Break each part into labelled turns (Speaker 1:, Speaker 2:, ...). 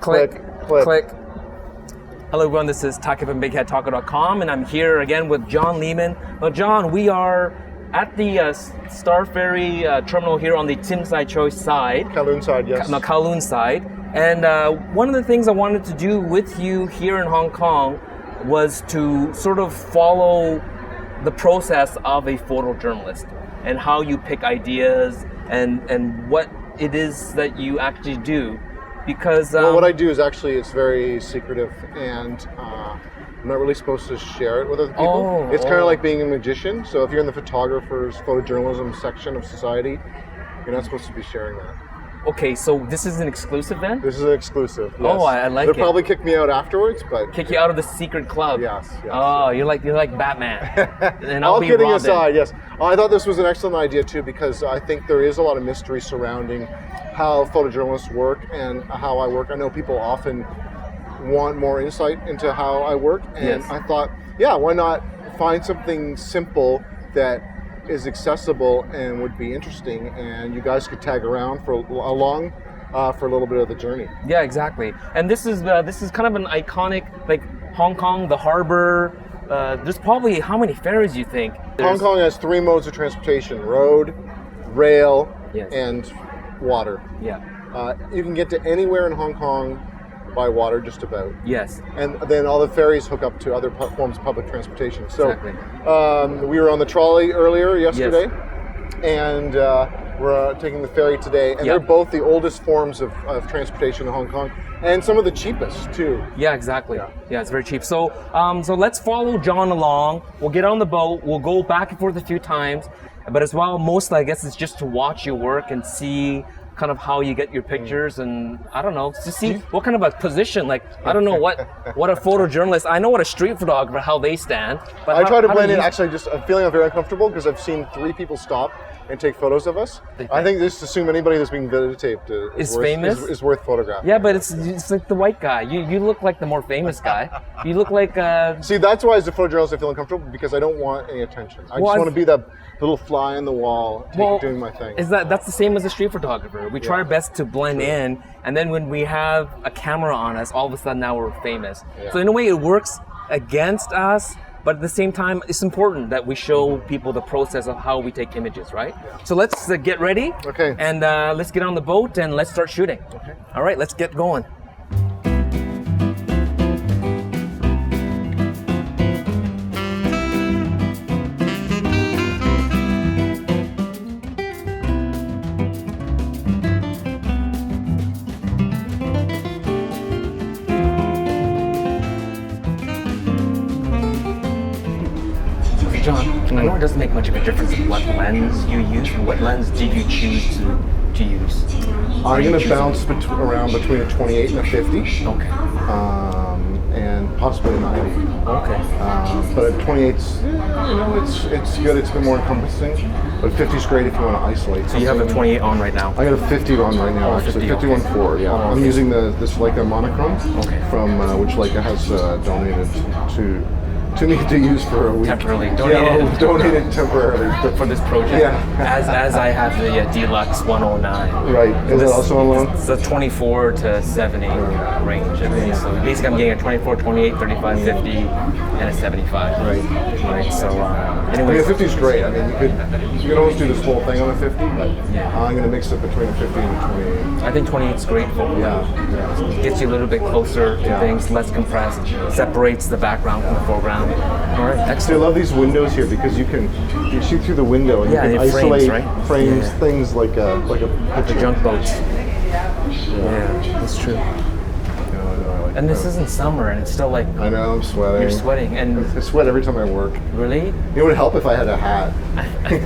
Speaker 1: Click. Hello everyone, this is Taka from Bigheadtaco.com, and I'm here again with John Lehmann. Now John, we are at the Star Ferry terminal here on the Tsim Sai Choi side.
Speaker 2: Kowloon side, yes.
Speaker 1: No, Kowloon side. And one of the things I wanted to do with you here in Hong Kong was to sort of follow the process of a photojournalist and how you pick ideas and what it is that you actually do. Because
Speaker 2: well, what I do is actually, it's very secretive, and I'm not really supposed to share it with other people. It's kind of like being a magician. So if you're in the photographers, photojournalism section of society, you're not supposed to be sharing that.
Speaker 1: Okay, so this is an exclusive then?
Speaker 2: This is an exclusive, yes.
Speaker 1: Oh, I like it.
Speaker 2: They'll probably kick me out afterwards, but...
Speaker 1: Kick you out of the secret club?
Speaker 2: Yes.
Speaker 1: Oh, you're like Batman. And
Speaker 2: All kidding aside, yes. I thought this was an excellent idea too, because I think there is a lot of mystery surrounding how photojournalists work and how I work. I know people often want more insight into how I work, and I thought, yeah, why not find something simple that is accessible and would be interesting, and you guys could tag around for a little bit of the journey.
Speaker 1: Yeah, exactly. And this is kind of an iconic, like Hong Kong, the harbor. There's probably, how many ferries you think?
Speaker 2: Hong Kong has 3 modes of transportation: road, rail, and water.
Speaker 1: Yeah.
Speaker 2: You can get to anywhere in Hong Kong by water, just about.
Speaker 1: Yes.
Speaker 2: And then all the ferries hook up to other forms of public transportation. So
Speaker 1: exactly.
Speaker 2: We were on the trolley yesterday, and we're taking the ferry today, and they're both the oldest forms of transportation in Hong Kong, and some of the cheapest too.
Speaker 1: Yeah, exactly. Yeah, it's very cheap. So so let's follow John along. We'll get on the boat, we'll go back and forth a few times, but as well, mostly I guess it's just to watch your work and see kind of how you get your pictures, and I don't know, to see what kind of a position, like, I don't know what a photojournalist, I know what a street photographer, how they stand, but
Speaker 2: I try to blend in. Actually, I'm feeling very uncomfortable because I've seen 3 people stop and take photos of us. I think just assume anybody that's being videotaped is worth photographing.
Speaker 1: Yeah, but it's like the white guy. You look like the more famous guy. You look like
Speaker 2: See, that's why as a photojournalist I feel uncomfortable, because I don't want any attention. I just want to be that little fly on the wall doing my thing.
Speaker 1: That's the same as a street photographer. We try our best to blend in, and then when we have a camera on us, all of a sudden now we're famous. So in a way it works against us, but at the same time it's important that we show people the process of how we take images, right? So let's get ready, and let's get on the boat and let's start shooting. All right, let's get going. John, I know it doesn't make much of a difference what lens you use. What lens did you choose to use?
Speaker 2: I'm going to bounce around between a 28 and a 50.
Speaker 1: Okay.
Speaker 2: And possibly a 90.
Speaker 1: Okay.
Speaker 2: But at 28's, it's good. It's a bit more encompassing. But 50's great if you want to isolate.
Speaker 1: So you have a 28 on right now?
Speaker 2: I got a 50 on right now, actually. 51.4, yeah. I'm using this Leica M Monochrom from which Leica has donated to me to use for a week.
Speaker 1: Temporarily.
Speaker 2: Donated temporarily.
Speaker 1: For this project.
Speaker 2: Yeah.
Speaker 1: As I have the D-Lux 109.
Speaker 2: Right. Is it also on loan?
Speaker 1: It's a 24 to 70 range. So basically I'm getting a 24, 28, 35, 50, and a 75. Right. So anyway.
Speaker 2: The 50 is great. I mean, you could almost do this whole thing on a 50, but I'm going to mix it between a 50 and a 28.
Speaker 1: I think 28 is great for it gets you a little bit closer to things, less compressed, separates the background from the foreground. All right, excellent.
Speaker 2: I love these windows here because you shoot through the window and you can isolate frames, things like
Speaker 1: the junk boats. Yeah, that's true. And this isn't summer, and it's still like...
Speaker 2: I know, I'm sweating.
Speaker 1: You're sweating, and...
Speaker 2: I sweat every time I work.
Speaker 1: Really?
Speaker 2: It would help if I had a hat.
Speaker 1: I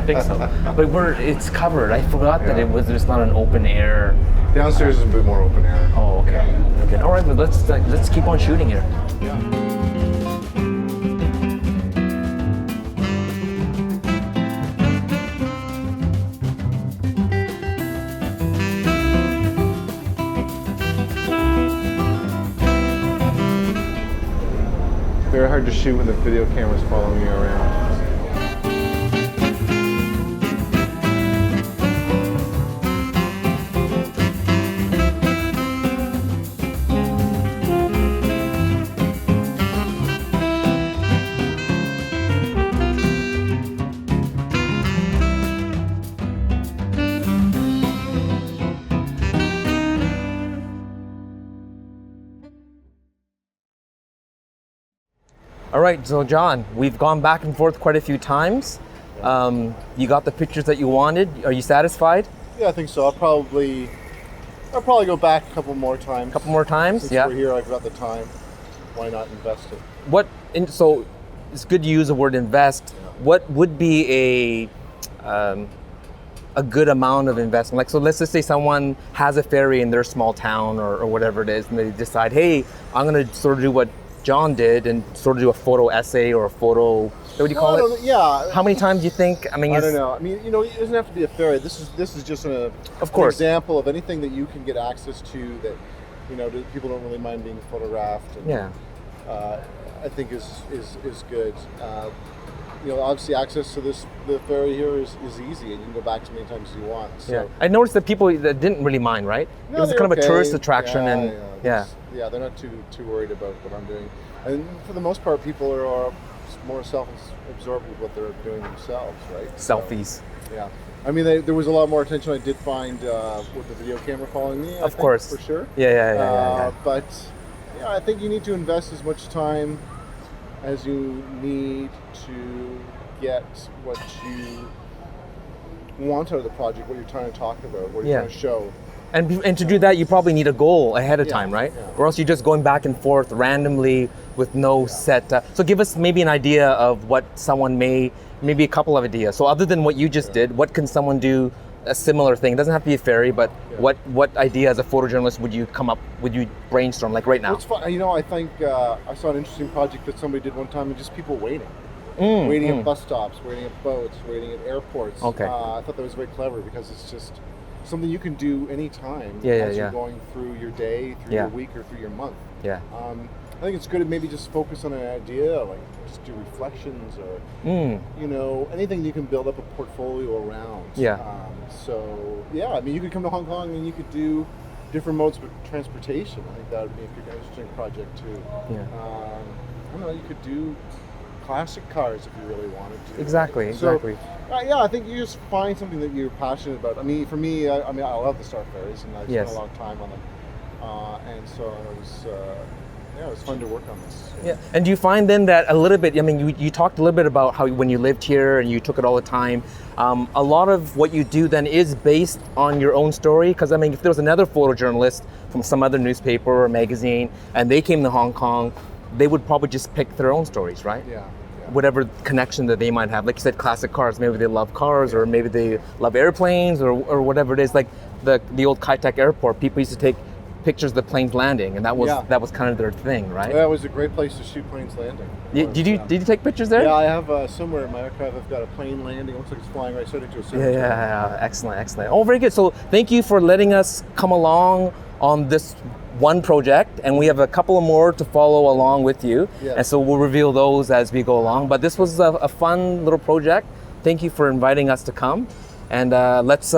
Speaker 1: think so. But it's covered. I forgot that there's not an open air...
Speaker 2: Downstairs is a bit more open air.
Speaker 1: Oh, okay. All right, but let's keep on shooting here.
Speaker 2: Yeah. Very hard to shoot when the video camera's following you around.
Speaker 1: All right, so John, we've gone back and forth quite a few times. You got the pictures that you wanted. Are you satisfied?
Speaker 2: Yeah, I think so. I'll probably go back a couple more times.
Speaker 1: Couple more times?
Speaker 2: Since
Speaker 1: Yeah.
Speaker 2: we're here, I've got the time. Why not invest it?
Speaker 1: So it's good to use the word invest.
Speaker 2: Yeah.
Speaker 1: What would be a good amount of investment? Like, so let's just say someone has a ferry in their small town or whatever it is, and they decide, hey, I'm going to sort of do what John did and sort of do a photo essay or a photo, what do you call it?
Speaker 2: Yeah.
Speaker 1: How many times do you think? I mean,
Speaker 2: I don't know. I mean, it doesn't have to be a ferry. This is just an example of anything that you can get access to that, people don't really mind being photographed. And,
Speaker 1: yeah.
Speaker 2: I think is good. Obviously access to the ferry here is easy, and you can go back as many times as you want. So.
Speaker 1: Yeah. I noticed that people that didn't really mind, right?
Speaker 2: No,
Speaker 1: it was kind of a tourist attraction,
Speaker 2: yeah, they're not too worried about what I'm doing, and for the most part, people are more self-absorbed with what they're doing themselves, right?
Speaker 1: Selfies.
Speaker 2: So, yeah. I mean, there was a lot more attention I did find with the video camera following me.
Speaker 1: Of course,
Speaker 2: for sure.
Speaker 1: Yeah.
Speaker 2: But I think you need to invest as much time as you need to get what you want out of the project, what you're trying to talk about, what you're trying to show.
Speaker 1: And to do that, you probably need a goal ahead of time, right?
Speaker 2: Yeah.
Speaker 1: Or else you're just going back and forth randomly with no set. So give us maybe an idea of what someone maybe a couple of ideas. So other than what you just did, what can someone do a similar thing? It doesn't have to be a ferry, but what idea as a photojournalist would you brainstorm, like right now?
Speaker 2: It's fun. I think I saw an interesting project that somebody did one time, and just people waiting at bus stops, waiting at boats, waiting at airports.
Speaker 1: Okay.
Speaker 2: I thought that was very clever because it's just something you can do anytime
Speaker 1: as
Speaker 2: you're going through your day, through your week, or through your month.
Speaker 1: Yeah.
Speaker 2: I think it's good to maybe just focus on an idea, like just do reflections or anything you can build up a portfolio around.
Speaker 1: Yeah.
Speaker 2: You could come to Hong Kong and you could do different modes of transportation. I think that would be an interesting project too.
Speaker 1: Yeah.
Speaker 2: I don't know, you could do classic cars if you really wanted to.
Speaker 1: Exactly.
Speaker 2: I think you just find something that you're passionate about. I mean, for me, I love the Star Ferries, and I spent a long time on them, and so it was fun to work on this.
Speaker 1: Yeah, and do you find then that a little bit, I mean, you talked a little bit about how when you lived here and you took it all the time, a lot of what you do then is based on your own story? Because I mean, if there was another photojournalist from some other newspaper or magazine and they came to Hong Kong, they would probably just pick their own stories, right?
Speaker 2: Yeah.
Speaker 1: Whatever connection that they might have. Like you said, classic cars, maybe they love cars, or maybe they love airplanes, or whatever it is. Like the old Bigheadtaco airport, people used to take pictures of the planes landing, and that was kind of their thing, right?
Speaker 2: Yeah, it was a great place to shoot planes landing.
Speaker 1: Did you take pictures there?
Speaker 2: Yeah, I have somewhere in my archive. I've got a plane landing. It looks like it's flying right straight into a cemetery.
Speaker 1: Yeah, excellent. Oh, very good. So thank you for letting us come along on this one project, and we have a couple of more to follow along with you.
Speaker 2: Yes.
Speaker 1: And so we'll reveal those as we go along. But this was a fun little project. Thank you for inviting us to come, and let's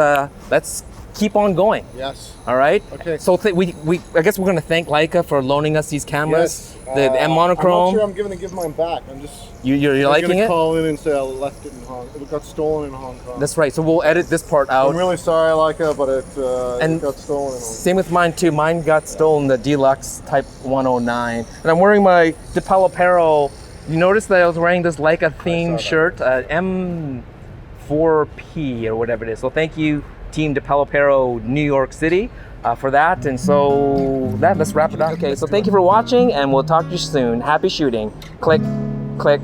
Speaker 1: keep on going.
Speaker 2: Yes.
Speaker 1: All right.
Speaker 2: Okay.
Speaker 1: So I guess we're going to thank Leica for loaning us these cameras.
Speaker 2: Yes.
Speaker 1: The M Monochrom.
Speaker 2: I'm not sure I'm going to give mine back. I'm just.
Speaker 1: You're liking it?
Speaker 2: Call in and say I left it in Hong Kong. It got stolen in Hong Kong.
Speaker 1: That's right. So we'll edit this part out.
Speaker 2: I'm really sorry, Leica, but it got stolen in Hong Kong.
Speaker 1: Same with mine too. Mine got stolen, the D-Lux Type 109. And I'm wearing my Depaolapparel. You notice that I was wearing this Leica themed shirt, M4P or whatever it is. So thank you, Team Depaolapparel, New York City, for that. And so let's wrap it up. Okay, so thank you for watching, and we'll talk to you soon. Happy shooting. Click, click.